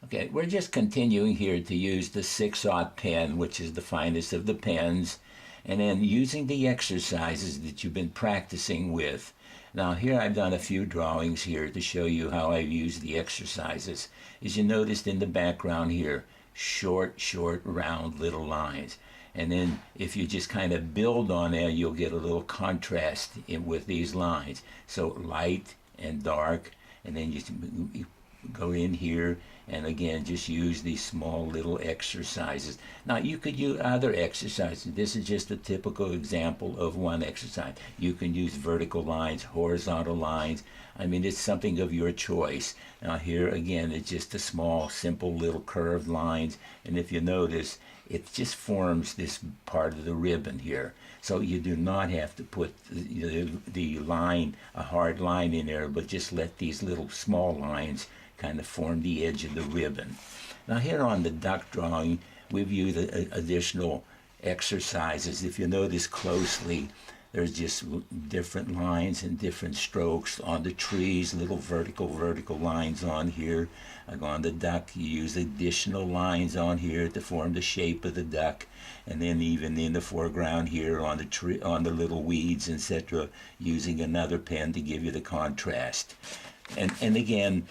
Okay, we're just continuing here to use the 6-aught pen, which is the finest of the pens, and then using the exercises that you've been practicing with. Now here I've done a few drawings here to show you how I've used the exercises. As you noticed in the background here, short, round little lines. And then if you just kind of build on there, you'll get a little contrast with these lines. So light and dark, and then you go in here and again just use these small little exercises. Now you could use other exercises. This is just a typical example of one exercise. You can use vertical lines, horizontal lines. I mean, it's something of your choice. Now here again, it's just a small, simple little curved lines, and if you notice, it just forms this part of the ribbon here. So you do not have to put the line, a hard line in there, but just let these little small lines kind of form the edge of the ribbon. Now here on the duck drawing, we've used additional exercises. If you notice closely, there's just different lines and different strokes on the trees, little vertical lines on here. Like on the duck, you use additional lines on here to form the shape of the duck, and then even in the foreground here on the tree, on the little weeds, etc., using another pen to give you the contrast. And again,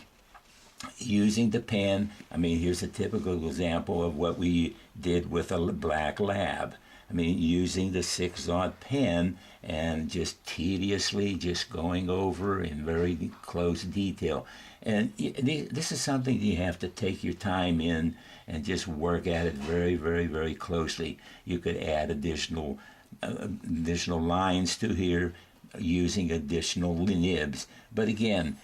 using the pen, I mean, here's a typical example of what we did with a black lab. I mean, using the 6-aught pen and just tediously just going over in very close detail. And this is something you have to take your time in and just work at it very closely. You could add additional lines to here using additional nibs. But again,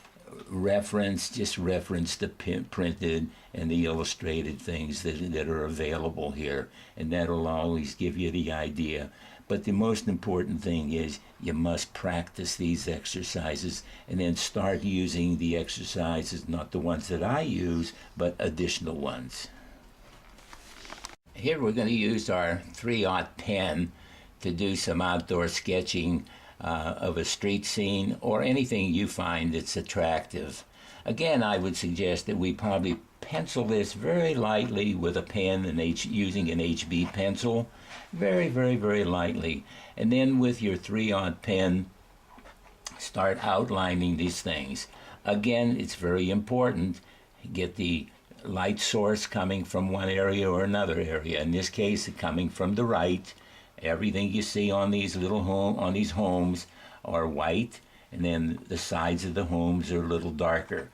just reference the printed and the illustrated things that are available here, and that'll always give you the idea. But the most important thing is you must practice these exercises and then start using the exercises, not the ones that I use, but additional ones. Here we're going to use our 3-aught pen to do some outdoor sketching of a street scene or anything you find that's attractive. Again, I would suggest that we probably pencil this very lightly with a pen and using an HB pencil, very lightly. And then with your 3-aught pen, start outlining these things. Again, it's very important, get the light source coming from one area or another area. In this case, coming from the right. Everything you see on these homes are white, and then the sides of the homes are a little darker.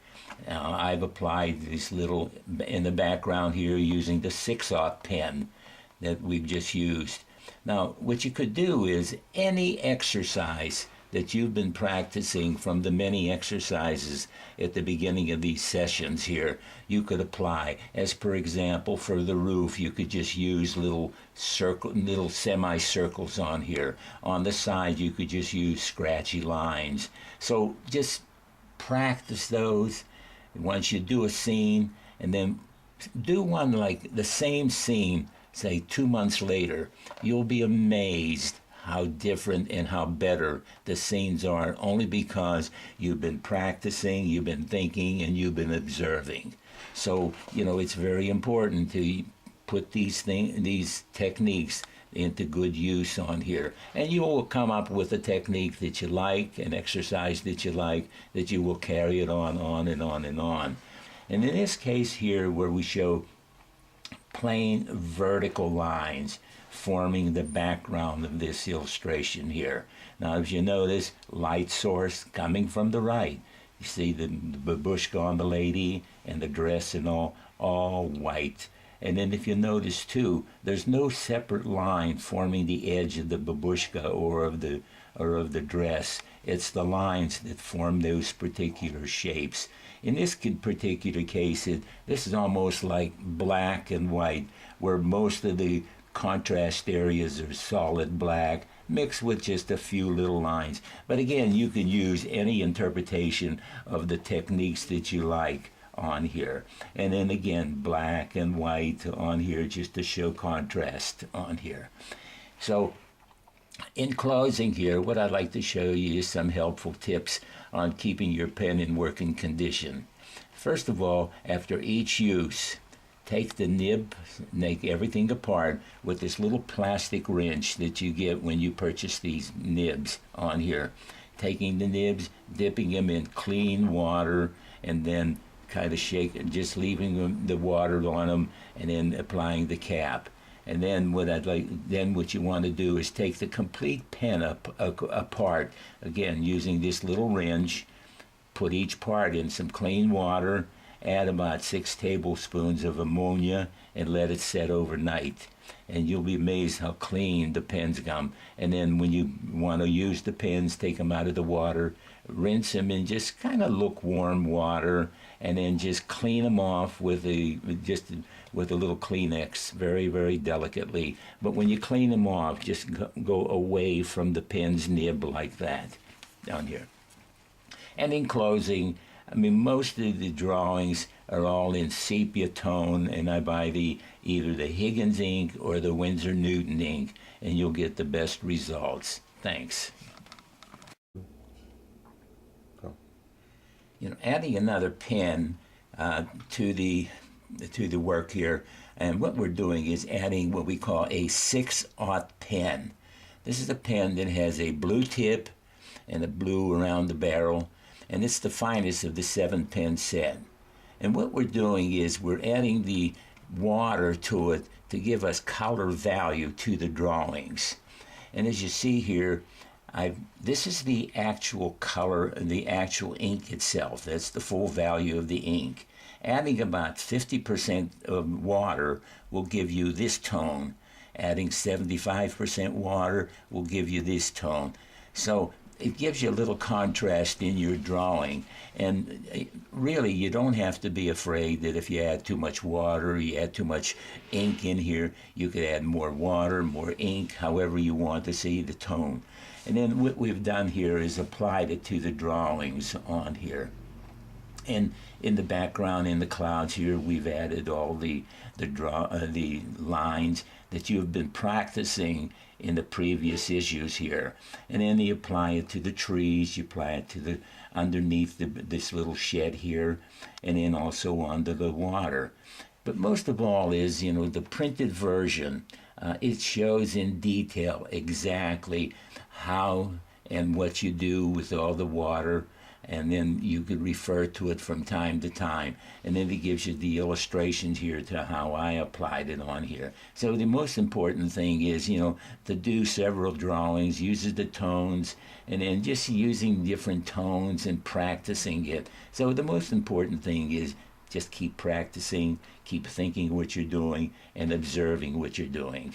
Now I've applied this little in the background here using the 6-aught pen that we've just used. Now what you could do is any exercise that you've been practicing from the many exercises at the beginning of these sessions here, you could apply. As per example, for the roof, you could just use little semicircles on here. On the side, you could just use scratchy lines. So just practice those. Once you do a scene, and then do one like the same scene, say 2 months later, you'll be amazed how different and how better the scenes are, only because you've been practicing, you've been thinking, and you've been observing. So, it's very important to put these techniques into good use on here. And you will come up with a technique that you like, an exercise that you like, that you will carry it on and on and on. And in this case here, where we show plain vertical lines forming the background of this illustration here. Now, as you notice, light source coming from the right. You see the babushka on the lady and the dress and all white. And then if you notice too, there's no separate line forming the edge of the babushka or of the dress. It's the lines that form those particular shapes. In this particular case, this is almost like black and white, where most of the contrast areas are solid black, mixed with just a few little lines. But again, you can use any interpretation of the techniques that you like on here. And then again, black and white on here just to show contrast on here. So in closing here, what I'd like to show you is some helpful tips on keeping your pen in working condition. First of all, after each use, take the nib, make everything apart with this little plastic wrench that you get when you purchase these nibs on here. Taking the nibs, dipping them in clean water, and then kind of shake, just leaving the water on them, and then applying the cap. And then what you want to do is take the complete pen apart, again using this little wrench. Put each part in some clean water, add about 6 tablespoons of ammonia, and let it set overnight. And you'll be amazed how clean the pens come. And then when you want to use the pens, take them out of the water, rinse them in just kind of lukewarm water, and then just clean them off with a little Kleenex, very, very delicately. But when you clean them off, just go away from the pen's nib like that, down here. And in closing, I mean, most of the drawings are all in sepia tone, and I buy either the Higgins ink or the Winsor Newton ink, and you'll get the best results. Thanks. You know, adding another pen to the work here, and what we're doing is adding what we call a 6/0 pen. This is a pen that has a blue tip and a blue around the barrel, and it's the finest of the 7-pen set. And what we're doing is we're adding the water to it to give us color value to the drawings. And as you see here, this is the actual color, the actual ink itself. That's the full value of the ink. Adding about 50% of water will give you this tone. Adding 75% water will give you this tone. So it gives you a little contrast in your drawing. And really, you don't have to be afraid that if you add too much water, you add too much ink in here, you could add more water, more ink, however you want to see the tone. And then what we've done here is applied it to the drawings on here. And in the background, in the clouds here, we've added all the lines that you've been practicing in the previous issues here. And then you apply it to the trees, you apply it to the underneath this little shed here, and then also onto the water. But most of all is, you know, the printed version. It shows in detail exactly how and what you do with all the water, and then you could refer to it from time to time. And then it gives you the illustrations here to how I applied it on here. So the most important thing is, you know, to do several drawings, uses the tones, and then just using different tones and practicing it. So the most important thing is just keep practicing, keep thinking what you're doing, and observing what you're doing.